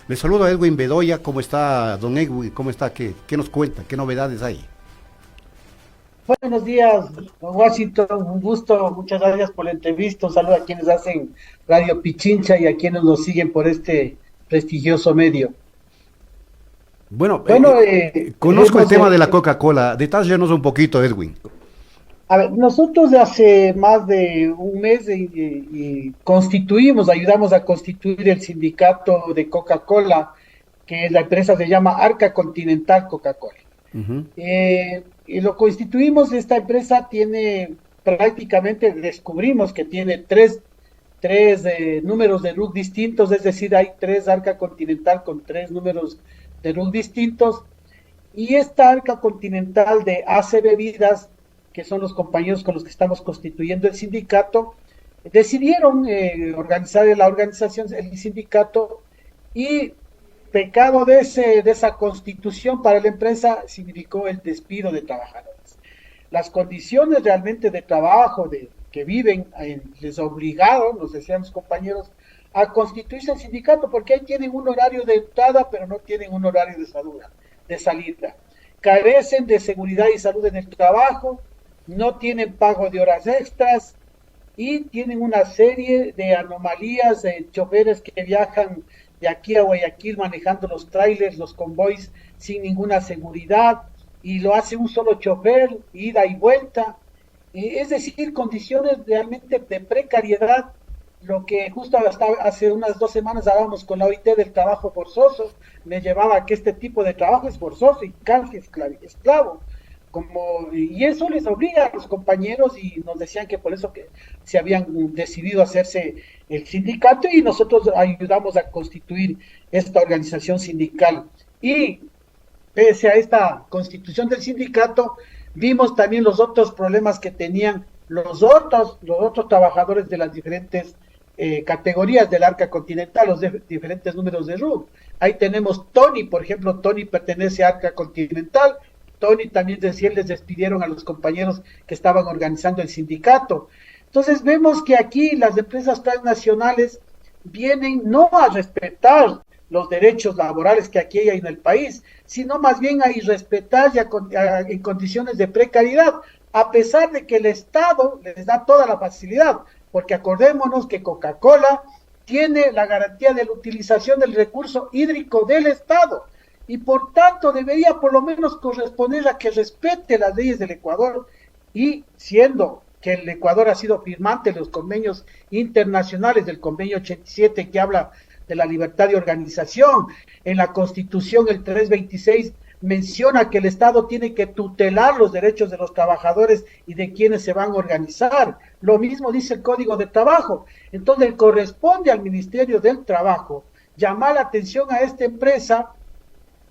Le saludo a Edwin Bedoya. ¿Cómo está, don Edwin? ¿Cómo está? ¿Qué nos cuenta? ¿Qué novedades hay? Buenos días, don Washington, un gusto, muchas gracias por la entrevista, un saludo a quienes hacen Radio Pichincha y a quienes nos siguen por este prestigioso medio. Bueno, Bueno, conozco el tema de la Coca-Cola. Detállenos un poquito, Edwin. a ver, nosotros de hace más de un mes constituimos, ayudamos a constituir el sindicato de Coca-Cola, que la empresa se llama Arca Continental Coca-Cola. Ujú. Y lo constituimos, esta empresa tiene prácticamente, descubrimos que tiene tres números de RUC distintos, es decir, hay tres Arca Continental con tres números de RUC distintos, y esta Arca Continental de AC Bebidas, que son los compañeros con los que estamos constituyendo el sindicato, decidieron organizar la organización, el sindicato, y pecado de esa constitución para la empresa significó el despido de trabajadores. Las condiciones realmente de trabajo que viven les obligaron, nos decían los compañeros, a constituirse el sindicato porque ahí tienen un horario de entrada pero no tienen un horario de salida. Carecen de seguridad y salud en el trabajo, no tienen pago de horas extras y tienen una serie de anomalías de choferes que viajan de aquí a Guayaquil manejando los trailers, los convoys sin ninguna seguridad y lo hace un solo chofer, ida y vuelta. Es decir, condiciones realmente de precariedad, lo que justo hasta hace unas 2 semanas hablábamos con la OIT del trabajo forzoso, me llevaba a que este tipo de trabajo es forzoso y casi esclavo. Y eso les obliga a los compañeros y nos decían que por eso que se habían decidido hacerse el sindicato y nosotros ayudamos a constituir esta organización sindical. Y pese a esta constitución del sindicato, vimos también los otros problemas que tenían los otros trabajadores de las diferentes categorías del Arca Continental, diferentes números de RUC. Ahí tenemos Tony, por ejemplo, Tony pertenece a Arca Continental. Tony también decía, les despidieron a los compañeros que estaban organizando el sindicato. Entonces vemos que aquí las empresas transnacionales vienen no a respetar los derechos laborales que aquí hay en el país, sino más bien a irrespetar en condiciones de precariedad, a pesar de que el Estado les da toda la facilidad, porque acordémonos que Coca-Cola tiene la garantía de la utilización del recurso hídrico del Estado y por tanto debería por lo menos corresponder a que respete las leyes del Ecuador y siendo que el Ecuador ha sido firmante de los convenios internacionales del convenio 87 que habla de la libertad de organización, en la Constitución el 326 menciona que el Estado tiene que tutelar los derechos de los trabajadores y de quienes se van a organizar. Lo mismo dice el Código de Trabajo. Entonces corresponde al Ministerio del Trabajo llamar la atención a esta empresa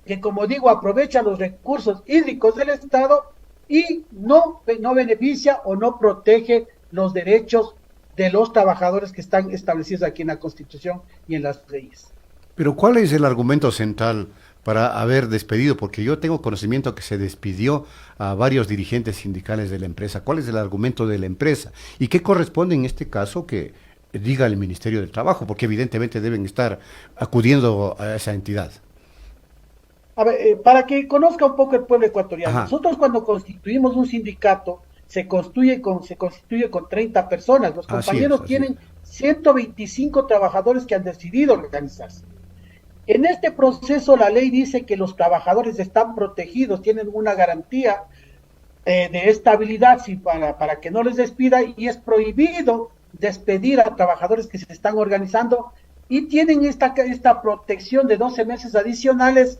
que, como digo, aprovecha los recursos hídricos del Estado y no beneficia o no protege los derechos de los trabajadores que están establecidos aquí en la Constitución y en las leyes. Pero ¿cuál es el argumento central para haber despedido? Porque yo tengo conocimiento que se despidió a varios dirigentes sindicales de la empresa. ¿Cuál es el argumento de la empresa? ¿Y qué corresponde en este caso que diga el Ministerio del Trabajo? Porque evidentemente deben estar acudiendo a esa entidad. A ver, para que conozca un poco el pueblo ecuatoriano, Ajá, nosotros cuando constituimos un sindicato, se constituye con 30 personas. Los así es, compañeros así es. tienen 125 trabajadores que han decidido organizarse. En este proceso la ley dice que los trabajadores están protegidos, tienen una garantía de estabilidad para que no les despida y es prohibido despedir a trabajadores que se están organizando y tienen esta protección de 12 meses adicionales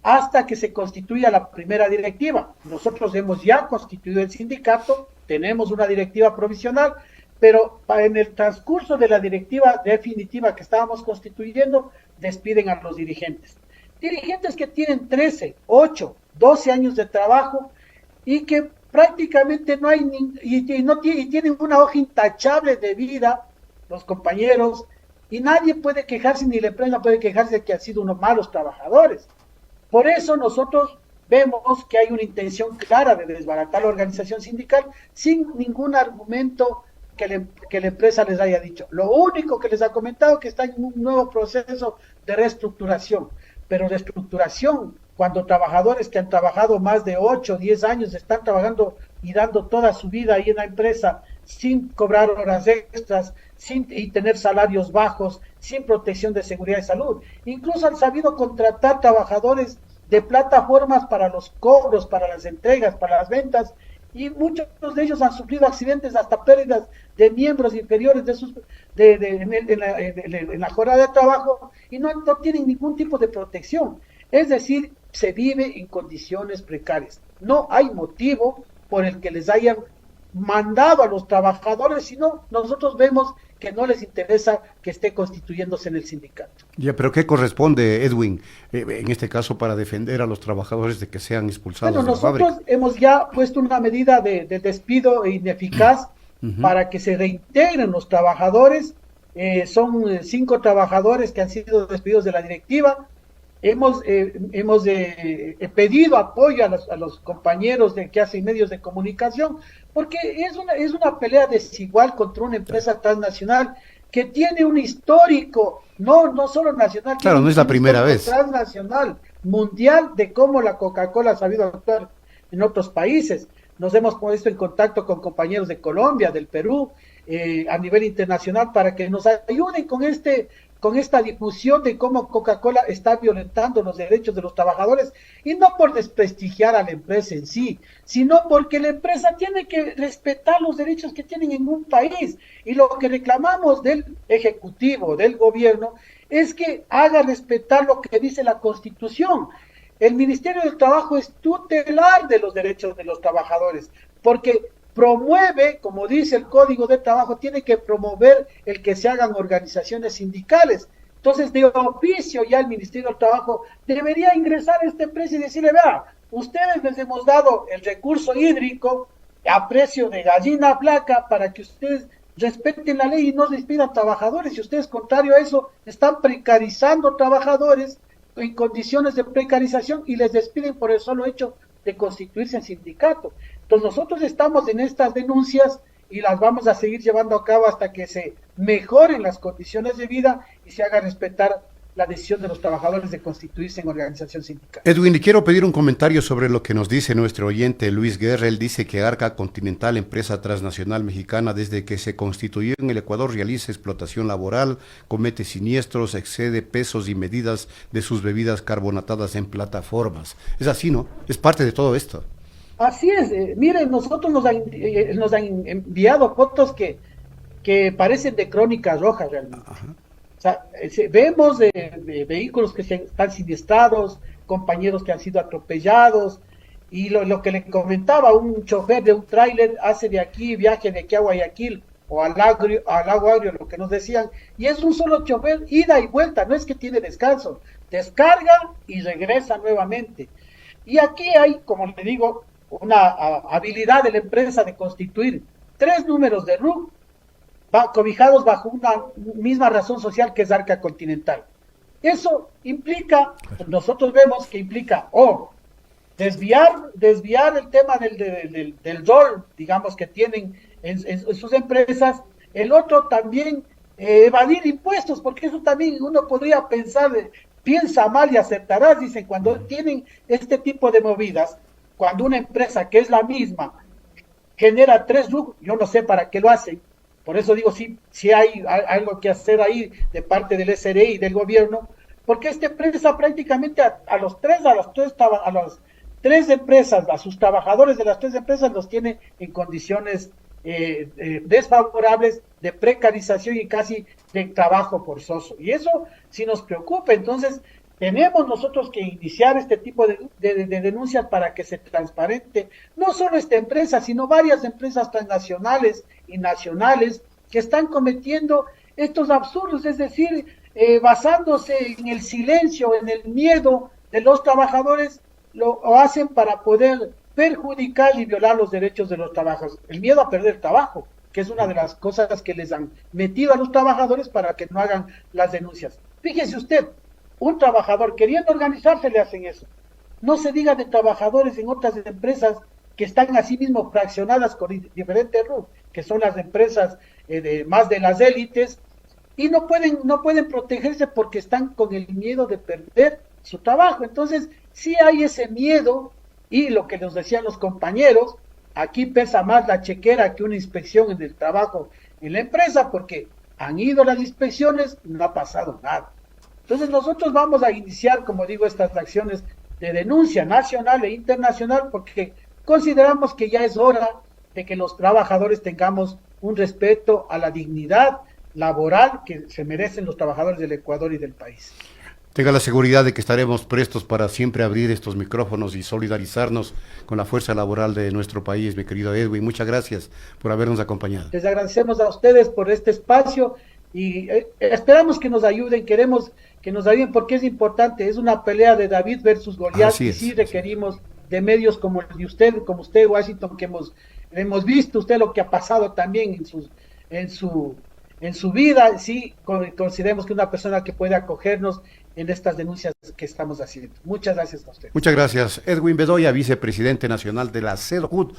hasta que se constituya la primera directiva. Nosotros hemos ya constituido el sindicato, tenemos una directiva provisional, pero en el transcurso de la directiva definitiva que estábamos constituyendo, despiden a los dirigentes. Dirigentes que tienen 13, 8, 12 años de trabajo y que prácticamente no hay, y tienen una hoja intachable de vida, los compañeros, y nadie puede quejarse, ni la empresa puede quejarse de que han sido unos malos trabajadores. Por eso nosotros vemos que hay una intención clara de desbaratar la organización sindical sin ningún argumento que la empresa les haya dicho. Lo único que les ha comentado es que está en un nuevo proceso de reestructuración, pero reestructuración cuando trabajadores que han trabajado más de 8 o 10 años están trabajando y dando toda su vida ahí en la empresa sin cobrar horas extras, y tener salarios bajos, sin protección de seguridad y salud. Incluso han sabido contratar trabajadores de plataformas para los cobros, para las entregas, para las ventas, y muchos de ellos han sufrido accidentes, hasta pérdidas de miembros inferiores en la jornada de trabajo, y no tienen ningún tipo de protección. Es decir, se vive en condiciones precarias. No hay motivo por el que les hayan mandado a los trabajadores, sino nosotros vemos que no les interesa que esté constituyéndose en el sindicato. Ya, pero ¿qué corresponde, Edwin, en este caso para defender a los trabajadores de que sean expulsados de la fábrica? Nosotros hemos ya puesto una medida de despido ineficaz para que se reintegren los trabajadores. Son 5 trabajadores que han sido despedidos de la directiva. Hemos pedido apoyo a los compañeros que hacen medios de comunicación, porque es una pelea desigual contra una empresa transnacional que tiene un histórico, no solo nacional, claro, no es la primera vez, transnacional, mundial, de cómo la Coca-Cola ha sabido actuar en otros países. Nos hemos puesto en contacto con compañeros de Colombia, del Perú, a nivel internacional, para que nos ayuden con esta difusión de cómo Coca-Cola está violentando los derechos de los trabajadores, y no por desprestigiar a la empresa en sí, sino porque la empresa tiene que respetar los derechos que tienen en un país, y lo que reclamamos del Ejecutivo, del gobierno, es que haga respetar lo que dice la Constitución. El Ministerio del Trabajo es tutelar de los derechos de los trabajadores, porque promueve, como dice el Código de Trabajo, tiene que promover el que se hagan organizaciones sindicales. Entonces, de oficio, ya el Ministerio del Trabajo debería ingresar a esta empresa y decirle: vea, ustedes les hemos dado el recurso hídrico a precio de gallina flaca para que ustedes respeten la ley y no despidan trabajadores, y ustedes, contrario a eso, están precarizando trabajadores en condiciones de precarización y les despiden por el solo hecho de constituirse en sindicato. Entonces nosotros estamos en estas denuncias y las vamos a seguir llevando a cabo hasta que se mejoren las condiciones de vida y se haga respetar la decisión de los trabajadores de constituirse en organización sindical. Edwin, le quiero pedir un comentario sobre lo que nos dice nuestro oyente Luis Guerra. Él dice que Arca Continental, empresa transnacional mexicana, desde que se constituyó en el Ecuador, realiza explotación laboral, comete siniestros, excede pesos y medidas de sus bebidas carbonatadas en plataformas. Es así, ¿no? Es parte de todo esto. Así es. Miren, nosotros nos han enviado fotos que parecen de crónicas rojas realmente. Ajá. O sea, vemos de vehículos que están siniestrados, compañeros que han sido atropellados, y lo que le comentaba, un chofer de un tráiler hace viaje de aquí a Guayaquil o al Lago Agrio, lo que nos decían, y es un solo chofer, ida y vuelta, no es que tiene descanso, descarga y regresa nuevamente. Y aquí hay, como le digo, una habilidad de la empresa de constituir 3 números de RUC cobijados bajo una misma razón social, que es Arca Continental. Eso implica, nosotros vemos que implica desviar el tema del rol, digamos, que tienen en sus empresas. El otro también, evadir impuestos, porque eso también uno podría pensar, piensa mal y aceptarás, dicen, cuando tienen este tipo de movidas, cuando una empresa que es la misma genera 3 RUC, yo no sé para qué lo hacen. Por eso digo, sí hay algo que hacer ahí de parte del SRI y del gobierno, porque esta empresa prácticamente a las tres empresas, a sus trabajadores de las 3 empresas, los tiene en condiciones desfavorables, de precarización y casi de trabajo forzoso. Y eso sí nos preocupa. Entonces, tenemos nosotros que iniciar este tipo de denuncias para que se transparente no solo esta empresa, sino varias empresas transnacionales y nacionales que están cometiendo estos absurdos, es decir, basándose en el silencio, en el miedo de los trabajadores, lo hacen para poder perjudicar y violar los derechos de los trabajadores. El miedo a perder trabajo, que es una de las cosas que les han metido a los trabajadores para que no hagan las denuncias. Fíjese usted, un trabajador queriendo organizarse le hacen eso. No se diga de trabajadores en otras empresas que están así mismo fraccionadas con diferentes RUC, que son las empresas más de las élites, y no pueden protegerse porque están con el miedo de perder su trabajo. Entonces, sí hay ese miedo y lo que nos decían los compañeros, aquí pesa más la chequera que una inspección en el trabajo en la empresa porque han ido las inspecciones, no ha pasado nada. Entonces nosotros vamos a iniciar, como digo, estas acciones de denuncia nacional e internacional porque consideramos que ya es hora de que los trabajadores tengamos un respeto a la dignidad laboral que se merecen los trabajadores del Ecuador y del país. Tenga la seguridad de que estaremos prestos para siempre abrir estos micrófonos y solidarizarnos con la fuerza laboral de nuestro país, mi querido Edwin. Muchas gracias por habernos acompañado. Les agradecemos a ustedes por este espacio y esperamos que nos ayuden, queremos que nos ayuden porque es importante, es una pelea de David versus Goliat y sí requerimos de medios como el de usted, como usted, Washington, que hemos visto usted lo que ha pasado también en su vida, sí, consideremos que una persona que puede acogernos en estas denuncias que estamos haciendo. Muchas gracias a usted. Muchas gracias. Edwin Bedoya, vicepresidente nacional de la CEDOHUD,